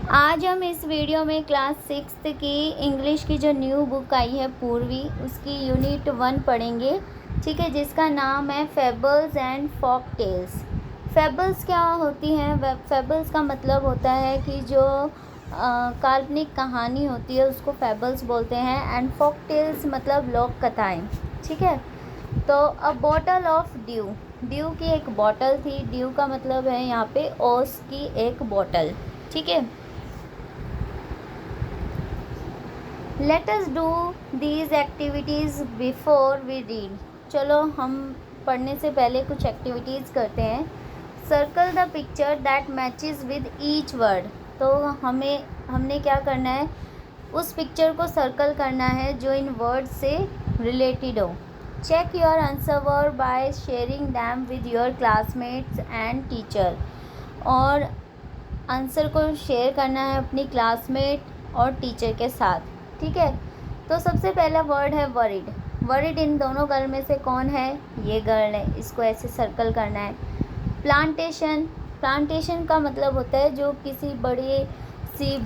आज हम इस वीडियो में क्लास 6th की इंग्लिश की जो न्यू बुक आई है पूर्वी, उसकी यूनिट 1 पढ़ेंगे। ठीक है, जिसका नाम है fables and folk tales. Fables क्या होती हैं? फेबल्स का मतलब होता है कि जो काल्पनिक कहानी होती है उसको फेबल्स बोलते हैं। एंड फॉक टेल्स मतलब लोक कथाएँ। ठीक है, तो अ बॉटल ऑफ ड्यू, ड्यू की एक बॉटल थी। ड्यू का मतलब है यहाँ पे ओस की एक बॉटल। ठीक है, let us do these activities before we read. चलो हम पढ़ने से पहले कुछ एक्टिविटीज़ करते हैं। Circle the picture that matches with each word. तो हमने क्या करना है, उस पिक्चर को सर्कल करना है जो इन वर्ड से रिलेटेड हो। Check your answer word by sharing them with your classmates and teacher. और आंसर को शेयर करना है अपनी क्लासमेट और टीचर के साथ। ठीक है, तो सबसे पहला वर्ड है वरिड। वरिड इन दोनों गर्ल में से कौन है? ये गर्ल है, इसको ऐसे सर्कल करना है। प्लांटेशन, प्लांटेशन का मतलब होता है जो किसी बड़ी सी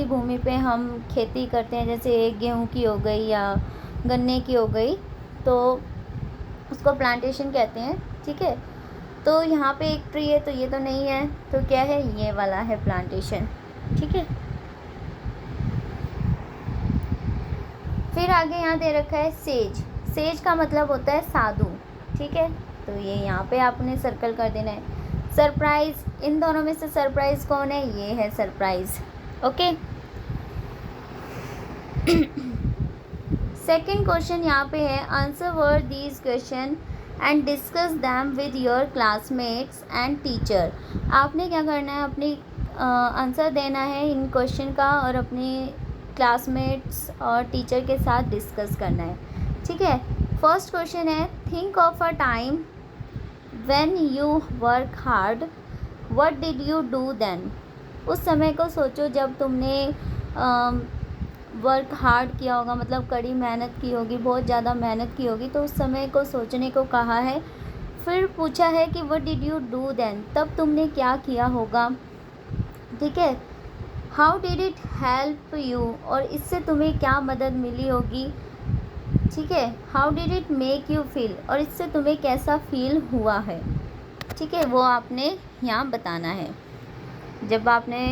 भूमि पे हम खेती करते हैं, जैसे गेहूं की हो गई या गन्ने की हो गई, तो उसको प्लांटेशन कहते हैं। ठीक है, तो यहाँ पे एक ट्री है, तो ये तो नहीं है, तो क्या है? ये वाला है प्लांटेशन। ठीक है, फिर आगे यहाँ दे रखा है सेज। सेज का मतलब होता है साधु। ठीक है, तो ये यहाँ पे आपने सर्कल कर देना है। सरप्राइज, इन दोनों में से सरप्राइज कौन है? ये है सरप्राइज। ओके, सेकंड क्वेश्चन यहाँ पे है, answer word these question and discuss them with your classmates and teacher. आपने क्या करना है, अपनी आंसर देना है इन क्वेश्चन का और अपनी क्लासमेट्स और टीचर के साथ डिस्कस करना है। ठीक है, फर्स्ट क्वेश्चन है, think of a time when you work hard, what did you do then. उस समय को सोचो जब तुमने वर्क हार्ड किया होगा, मतलब कड़ी मेहनत की होगी, बहुत ज़्यादा मेहनत की होगी, तो उस समय को सोचने को कहा है। फिर पूछा है कि what did you do then, तब तुमने क्या किया होगा। ठीक है, how did it help you, और इससे तुम्हें क्या मदद मिली होगी। ठीक है, how did it make you feel, और इससे तुम्हें कैसा फील हुआ है। ठीक है, वो आपने यहाँ बताना है जब आपने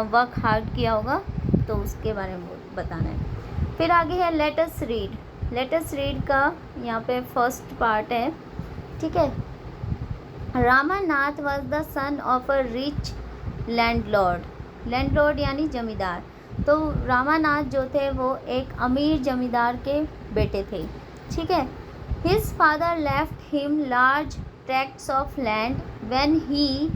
वर्क हार्ड किया होगा, तो उसके बारे में बताना है। फिर आगे है let us read. Let us read का यहाँ पे फर्स्ट पार्ट है। ठीक है, Ramanath was the son of a rich landlord. Landlord यानी जमींदार। तो रामानाथ जो थे वो एक अमीर जमींदार के बेटे थे। ठीक है, his father left him large tracts of land when he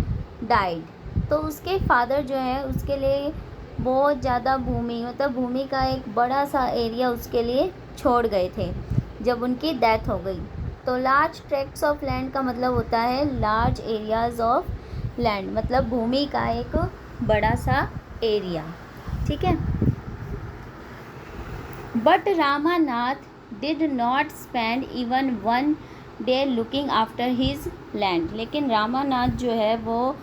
died. तो उसके फादर जो है उसके लिए बहुत ज़्यादा भूमि, मतलब भूमि का एक बड़ा सा एरिया उसके लिए छोड़ गए थे जब उनकी डेथ हो गई। तो लार्ज ट्रैक्ट्स ऑफ लैंड का मतलब होता है लार्ज एरियाज ऑफ लैंड, मतलब भूमि का एक बड़ा सा एरिया। ठीक है, but Ramanath did not spend even one day looking after his land. लेकिन रामानाथ जो है वो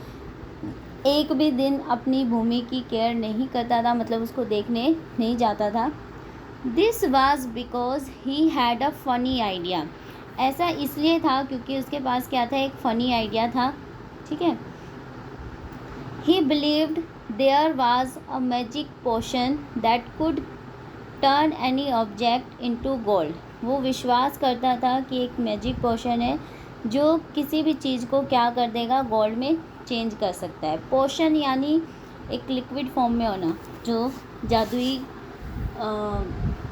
एक भी दिन अपनी भूमि की केयर नहीं करता था, मतलब उसको देखने नहीं जाता था। This was because he had a funny idea. ऐसा इसलिए था क्योंकि उसके पास क्या था? एक फ़नी आइडिया था। ठीक है, he believed there was a magic potion that could turn any object into gold. वो विश्वास करता था कि एक मैजिक पोशन है जो किसी भी चीज़ को क्या कर देगा? गोल्ड में चेंज कर सकता है। पोशन यानी एक लिक्विड फॉर्म में होना, जो जादुई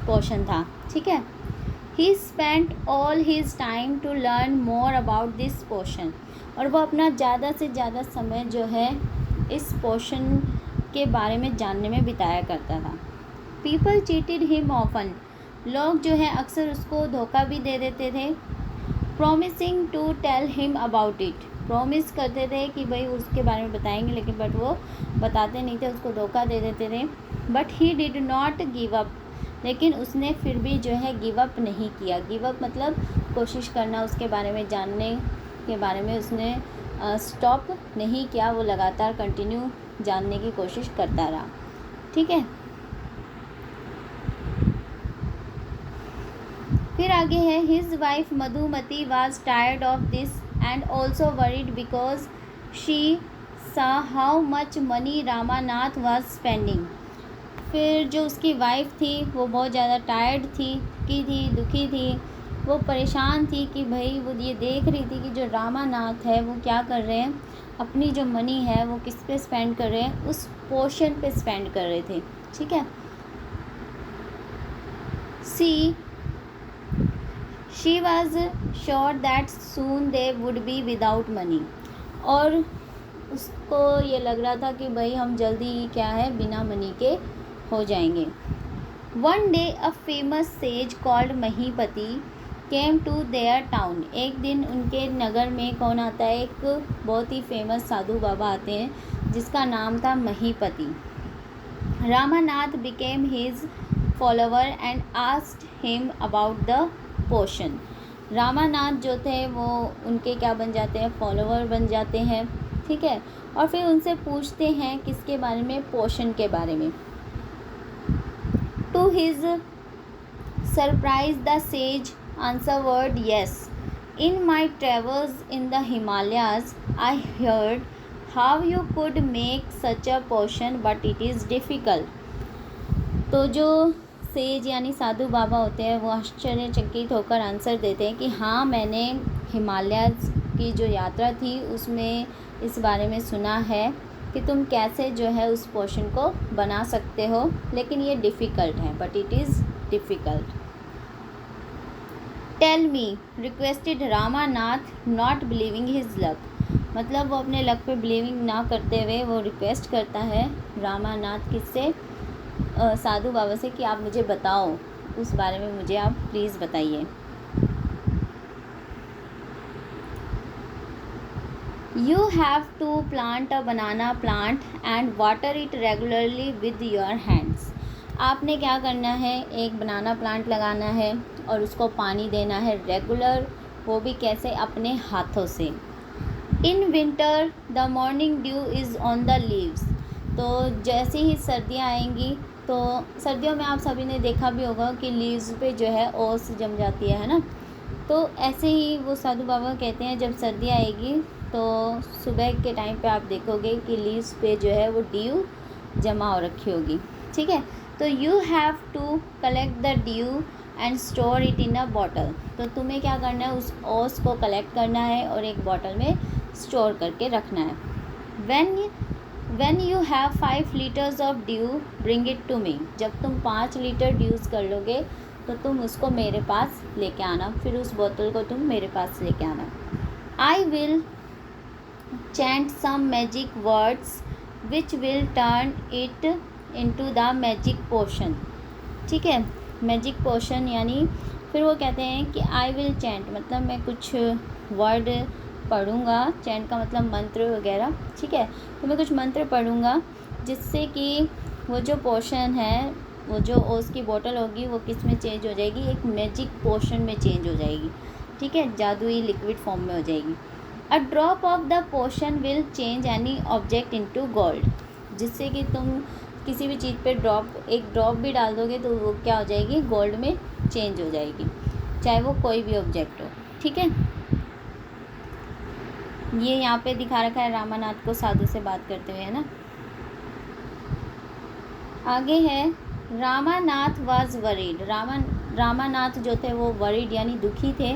पोशन था। ठीक है, he spent all his time to learn more about this potion. और वो अपना ज़्यादा से ज़्यादा समय जो है इस पोशन के बारे में जानने में बिताया करता था। People cheated him often. लोग जो है अक्सर उसको धोखा भी दे देते थे। Promising to tell him about it. Promise करते थे कि भाई उसके बारे में बताएंगे, लेकिन बट वो बताते नहीं थे, उसको धोखा दे देते थे। But he did not give up. लेकिन उसने फिर भी जो है गिव अप नहीं किया। गिव अप मतलब कोशिश करना, उसके बारे में जानने के बारे में उसने स्टॉप नहीं किया, वो लगातार कंटिन्यू जानने की कोशिश करता रहा। ठीक है, फिर आगे है his wife Madhumati was tired of this and also worried because she saw how much money Ramanath was spending. फिर जो उसकी वाइफ थी वो बहुत ज़्यादा टायर्ड थी, दुखी थी, वो परेशान थी कि भाई वो ये देख रही थी कि जो रामानाथ है वो क्या कर रहे हैं, अपनी जो मनी है वो किस पे स्पेंड कर रहे हैं, उस पोर्शन पे स्पेंड कर रहे थे। ठीक है, she was sure that soon they would be without money, और उसको ये लग रहा था कि भाई हम जल्दी ही क्या है बिना मनी के हो जाएंगे। One day a famous sage called Mahipati came to their town. एक दिन उनके नगर में कौन आता है, एक बहुत ही फेमस साधु बाबा आते हैं जिसका नाम था Mahipati. Ramanath became his follower and asked him about the potion. Ramanath जो थे वो उनके क्या बन जाते हैं, फॉलोवर बन जाते हैं। ठीक है, और फिर उनसे पूछते हैं किसके बारे में, पोर्शन के बारे में। To his surprise the sage answered yes. In my travels in the Himalayas, I heard how you could make such a potion, but it is difficult. तो जो सेज यानी साधु बाबा होते हैं वो आश्चर्यचकित होकर आंसर देते हैं कि हाँ, मैंने हिमालयाज़ की जो यात्रा थी उसमें इस बारे में सुना है कि तुम कैसे जो है उस पोशन को बना सकते हो, लेकिन ये डिफ़िकल्ट है, but it is difficult. Tell me, requested Ramanath not believing his luck. मतलब वो अपने लक पे बिलीविंग ना करते हुए वो रिक्वेस्ट करता है रामानाथ किससे, साधु बाबा से, कि आप मुझे बताओ उस बारे में, मुझे आप प्लीज़ बताइए। You have to plant a banana plant and water it regularly with your hands. आपने क्या करना है, एक बनाना प्लांट लगाना है और उसको पानी देना है रेगुलर, वो भी कैसे, अपने हाथों से। In winter the morning due is on the leaves. तो जैसे ही सर्दियाँ आएंगी, तो सर्दियों में आप सभी ने देखा भी होगा कि लीव्स पे जो है ओस जम जाती है ना। तो ऐसे ही वो साधु बाबा कहते हैं जब सर्दी आएगी तो सुबह के टाइम पे आप देखोगे कि लीव्स पे जो है वो ड्यू जमा हो रखी होगी। ठीक है, तो you have to collect the dew and store it in a bottle. तो तुम्हें क्या करना है, उस ओस को कलेक्ट करना है और एक बॉटल में स्टोर करके रखना है। When you have 5 litres of dew bring it to me. जब तुम 5 लीटर ड्यूज़ कर लोगे तो तुम उसको मेरे पास लेके आना, फिर उस बोतल को तुम मेरे पास लेके आना। I will chant some magic words which will turn it into the magic potion. ठीक है, मैजिक पोशन यानी फिर वो कहते हैं कि आई विल चैंट, मतलब मैं कुछ वर्ड पढ़ूँगा, चैंट का मतलब मंत्र वगैरह। ठीक है, तो मैं कुछ मंत्र पढ़ूँगा जिससे कि वो जो पोशन है, वो जो ओस की बोतल होगी वो किस में चेंज हो जाएगी, एक मैजिक पोशन में चेंज हो जाएगी। ठीक है, जादुई लिक्विड फॉर्म में हो जाएगी। A drop of the potion will change any object into gold. जिससे कि तुम किसी भी चीज़ पे एक ड्रॉप भी डाल दोगे तो वो क्या हो जाएगी, गोल्ड में चेंज हो जाएगी, चाहे वो कोई भी ऑब्जेक्ट हो। ठीक है, ये यहाँ पे दिखा रखा है रामानाथ को साधु से बात करते हुए, है ना। आगे है रामानाथ वाज वरीड। रामानाथ जो थे वो वरीड यानी दुखी थे।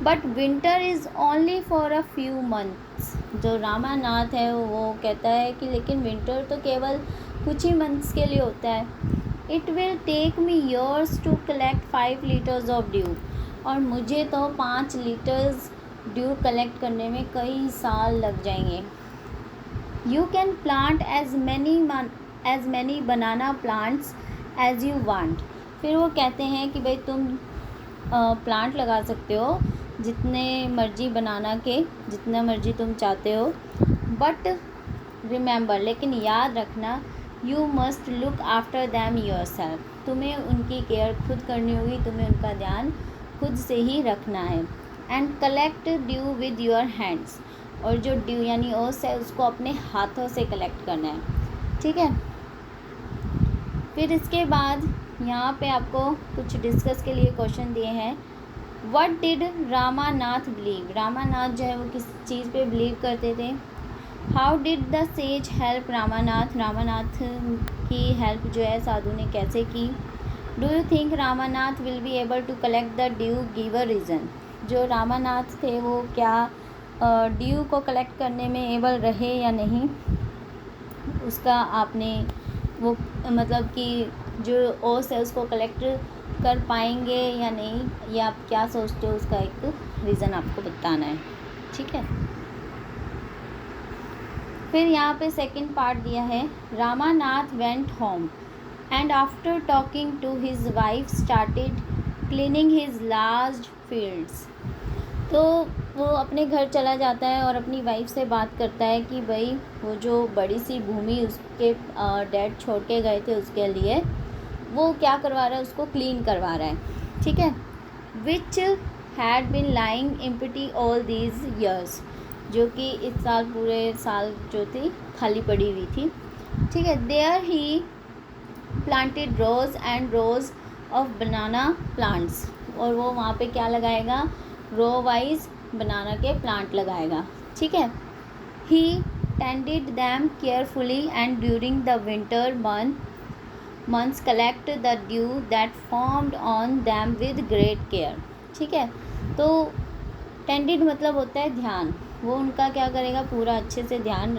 But winter is only for a few months. जो रामानाथ है वो कहता है कि लेकिन विंटर तो केवल कुछ ही मंथ्स के लिए होता है। It will take me years to collect 5 litres of dew. और मुझे तो 5 लीटर्स ड्यू कलेक्ट करने में कई साल लग जाएंगे। You can plant as many banana plants as you want. फिर वो कहते हैं कि भाई तुम प्लांट लगा सकते हो जितने मर्जी बनाना के, जितना मर्जी तुम चाहते हो। बट रिमेंबर, लेकिन याद रखना, you must look after them yourself. तुम्हें उनकी केयर खुद करनी होगी, तुम्हें उनका ध्यान खुद से ही रखना है। And collect due with your hands. और जो ड्यू यानी ओस है उसको अपने हाथों से कलेक्ट करना है। ठीक है, फिर इसके बाद यहाँ पे आपको कुछ डिस्कस के लिए क्वेश्चन दिए हैं। What did Ramanath believe, Ramanath जो है वो किस चीज़ पे बिलीव करते थे। How did the sage help Ramanath, Ramanath की हेल्प जो है साधु ने कैसे की। Do you think Ramanath will be able to collect the dew, give a reason, जो रामानाथ थे वो क्या ड्यू को कलेक्ट करने में एबल रहे या नहीं, उसका आपने वो मतलब कि जो ओस है उसको कलेक्ट कर पाएंगे या नहीं, या आप क्या सोचते हो, उसका एक रीज़न आपको बताना है। ठीक है, फिर यहाँ पे सेकंड पार्ट दिया है। Ramanath went home and after talking to his wife started cleaning his large fields. तो वो अपने घर चला जाता है और अपनी वाइफ से बात करता है कि भाई वो जो बड़ी सी भूमि उसके डैड छोड़ के गए थे उसके लिए वो क्या करवा रहा है, उसको क्लीन करवा रहा है। ठीक है, which had been lying empty all these years, जो कि इस साल पूरे साल जो थी खाली पड़ी हुई थी। ठीक है, there he planted rows and rows of banana plants, और वो वहाँ पे क्या लगाएगा, रो वाइज बनाना के प्लांट लगाएगा। ठीक है, he tended them carefully and during the winter months collect the dew that formed on them with great care। ठीक है, तो टेंडेड मतलब होता है ध्यान, वो उनका क्या करेगा, पूरा अच्छे से ध्यान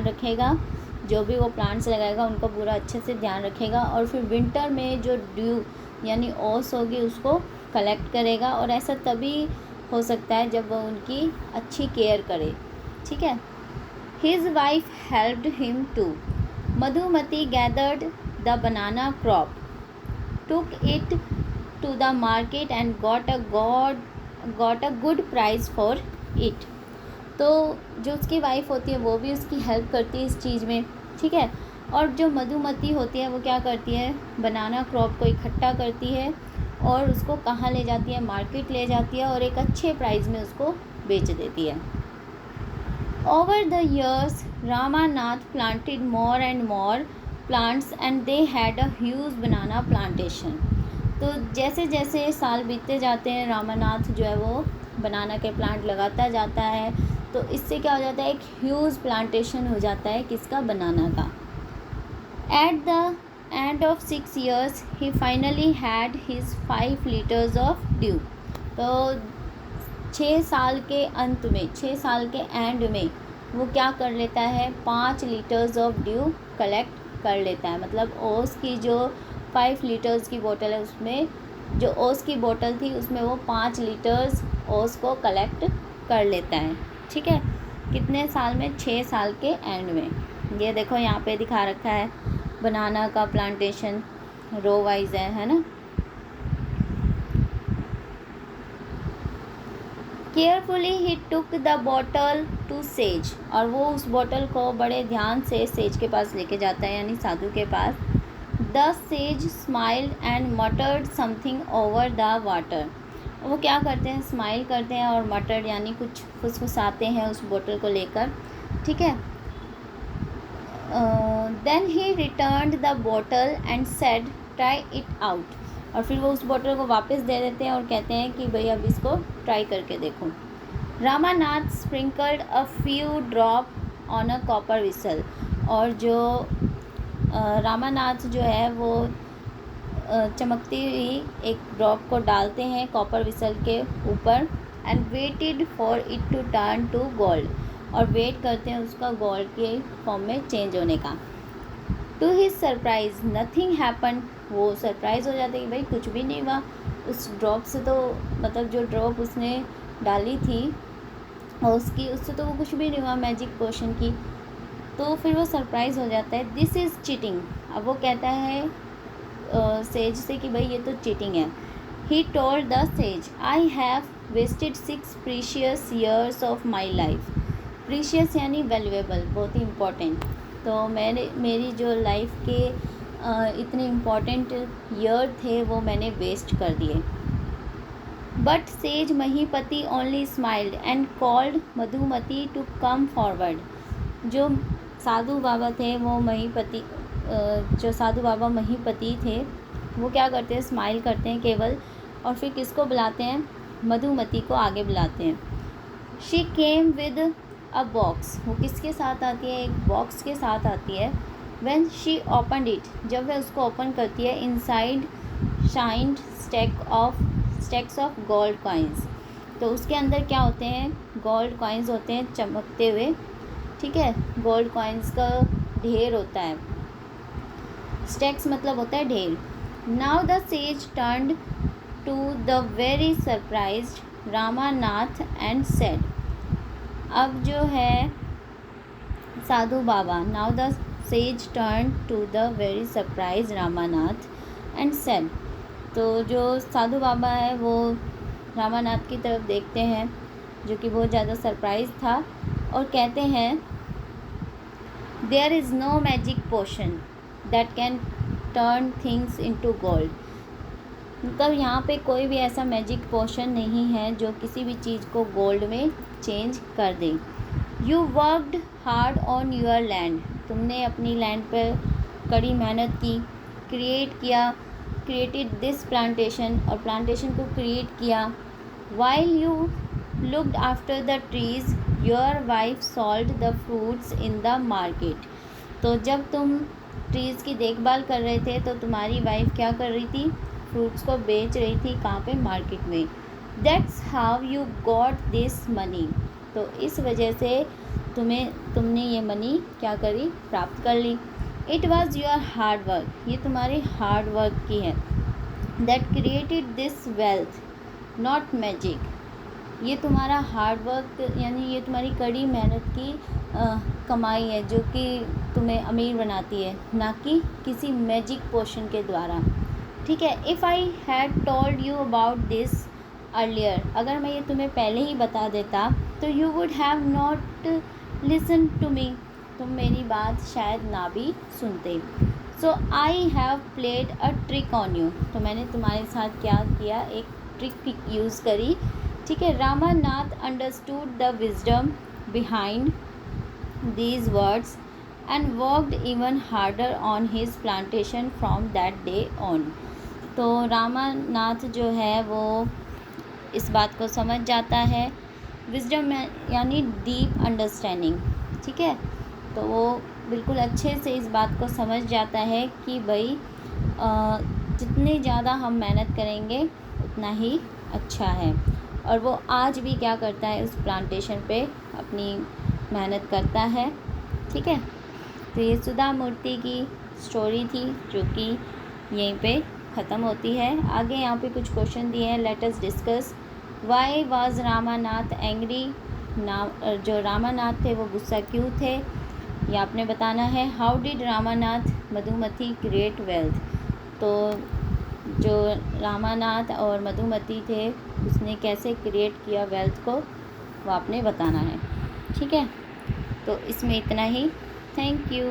रखेगा, जो भी वो प्लांट्स लगाएगा उनको पूरा अच्छे से ध्यान रखेगा, और फिर विंटर में जो ड्यू यानी ओस होगी उसको कलेक्ट करेगा, और ऐसा तभी हो सकता है जब वो उनकी अच्छी केयर करे। ठीक है, his wife helped him too, Madhumati gathered the banana crop, took it to the market and got a good price for it। तो जो उसकी वाइफ होती है वो भी उसकी हेल्प करती है इस चीज़ में। ठीक है, और जो मधुमती होती है वो क्या करती है, बनाना क्रॉप को इकट्ठा करती है और उसको कहाँ ले जाती है, मार्केट ले जाती है, और एक अच्छे प्राइस में उसको बेच देती है। Over the years Ramanath planted more and more plants and they had a huge banana plantation। तो जैसे जैसे साल बीतते जाते हैं रामानाथ जो है वो बनाना के प्लांट लगाता जाता है, तो इससे क्या हो जाता है, एक ह्यूज प्लांटेशन हो जाता है, किसका, बनाना का। At the end of 6 years he finally had his 5 liters of due. तो 6 साल के अंत में, 6 साल के एंड में वो क्या कर लेता है, 5 लीटर्स ऑफ ड्यू कलेक्ट कर लेता है। मतलब ओस की जो 5 लीटर्स की बोतल है उसमें, जो ओस की बोतल थी उसमें वो 5 लीटर्स ओस को कलेक्ट कर लेता है। ठीक है, कितने साल में, 6 साल के एंड में। ये देखो यहाँ पे दिखा रखा है, बनाना का प्लांटेशन रो वाइज है ना। Carefully he took the bottle to sage, और वो उस बॉटल को बड़े ध्यान से सेज के पास लेके जाता है, यानी साधु के पास। The sage smiled and muttered something over the water, वो क्या करते हैं, स्माइल करते हैं और मटर्ड यानी कुछ फुसफुसाते हैं उस बॉटल को लेकर। ठीक है, then he returned the bottle and said try it out, और फिर वो उस बॉटल को वापस दे देते हैं और कहते हैं कि भाई अब इसको ट्राई करके देखो। Ramanath sprinkled a few drop on a copper vessel, और जो रामानाथ जो है वो चमकती हुई एक ड्रॉप को डालते हैं कॉपर विसल के ऊपर, and waited for it to turn to gold, और वेट करते हैं उसका गोल्ड के फॉर्म में चेंज होने का। To his surprise nothing happen, वो सरप्राइज़ हो जाते हैं कि भाई कुछ भी नहीं हुआ उस ड्रॉप से, तो मतलब जो ड्रॉप उसने डाली थी और उससे तो वो कुछ भी नहीं हुआ मैजिक पोशन की। तो फिर वो सरप्राइज़ हो जाता है, दिस इज़ चीटिंग। अब वो कहता है सेज से कि भाई ये तो चीटिंग है। He told the sage, I have wasted 6 precious years of my life. Precious यानी वैल्यूएबल, बहुत ही इम्पोर्टेंट। तो मेरी जो लाइफ के इतने इम्पॉर्टेंट ईयर थे वो मैंने वेस्ट कर दिए। But sage Mahipati only smiled and called Madhumati to come forward. जो साधु बाबा थे वो महीपति जो साधु बाबा महीपति थे वो क्या करते हैं, स्माइल करते हैं केवल, और फिर किसको बुलाते हैं, मधुमती को आगे बुलाते हैं। She came with a box, वो किसके साथ आती है, एक बॉक्स के साथ आती है। व्हेन शी ओपनड इट, जब वह उसको ओपन करती है, inside shined stacks of gold coins. तो उसके अंदर क्या होते हैं, गोल्ड कॉइन्स होते हैं चमकते हुए, ठीक है, गोल्ड कॉइन्स का ढेर होता है। स्टैक्स मतलब होता है ढेर। Now the sage turned to the very surprised Ramanath and said, अब जो है साधु बाबा, now the sage turn to the very surprise Ramanath and said, तो जो साधु बाबा है वो रामानाथ की तरफ देखते हैं जो कि बहुत ज़्यादा सरप्राइज था, और कहते हैं there is no magic potion that can turn things into gold. मतलब यहाँ पे कोई भी ऐसा मैजिक पोशन नहीं है जो किसी भी चीज़ को गोल्ड में चेंज कर दे। You worked hard on your land, तुमने अपनी लैंड पर कड़ी मेहनत की, क्रिएटेड दिस प्लांटेशन, और प्लांटेशन को क्रिएट किया। While you looked after the trees your wife sold the fruits in the market, तो जब तुम ट्रीज़ की देखभाल कर रहे थे तो तुम्हारी वाइफ क्या कर रही थी, फ्रूट्स को बेच रही थी, कहाँ पे, मार्केट में। That's how you got this money, तो इस वजह से तुमने ये मनी क्या करी, प्राप्त कर ली। It was your hard work, ये तुम्हारे हार्ड वर्क की है। That created this wealth not magic, ये तुम्हारा हार्ड वर्क यानी ये तुम्हारी कड़ी मेहनत की कमाई है जो कि तुम्हें अमीर बनाती है, ना कि किसी मैजिक पोशन के द्वारा, ठीक है। If I had told you about this earlier, अगर मैं ये तुम्हें पहले ही बता देता तो you would have not listen to me, तुम मेरी बात शायद ना भी सुनते। So I have played a trick on you, तो मैंने तुम्हारे साथ क्या किया, एक ट्रिक यूज़ करी, ठीक है। Ramanath understood the wisdom behind these words and worked even harder on his plantation from that day on. तो रामानाथ जो है वो इस बात को समझ जाता है, विजडम यानी डीप अंडरस्टैंडिंग, ठीक है। तो वो बिल्कुल अच्छे से इस बात को समझ जाता है कि भाई जितने ज़्यादा हम मेहनत करेंगे उतना ही अच्छा है, और वो आज भी क्या करता है, उस प्लांटेशन पे अपनी मेहनत करता है, ठीक है। तो ये सुधा मूर्ति की स्टोरी थी जो कि यहीं पे ख़त्म होती है। आगे यहाँ पे कुछ क्वेश्चन दिए हैं, let us discuss. Why was Ramanath angry, जो रामानाथ थे वो गुस्सा क्यों थे, ये आपने बताना है। How did Ramanath Madhumati create wealth, तो जो रामानाथ और मधुमती थे उसने कैसे क्रिएट किया वेल्थ को, वो आपने बताना है, ठीक है। तो इसमें इतना ही, थैंक यू।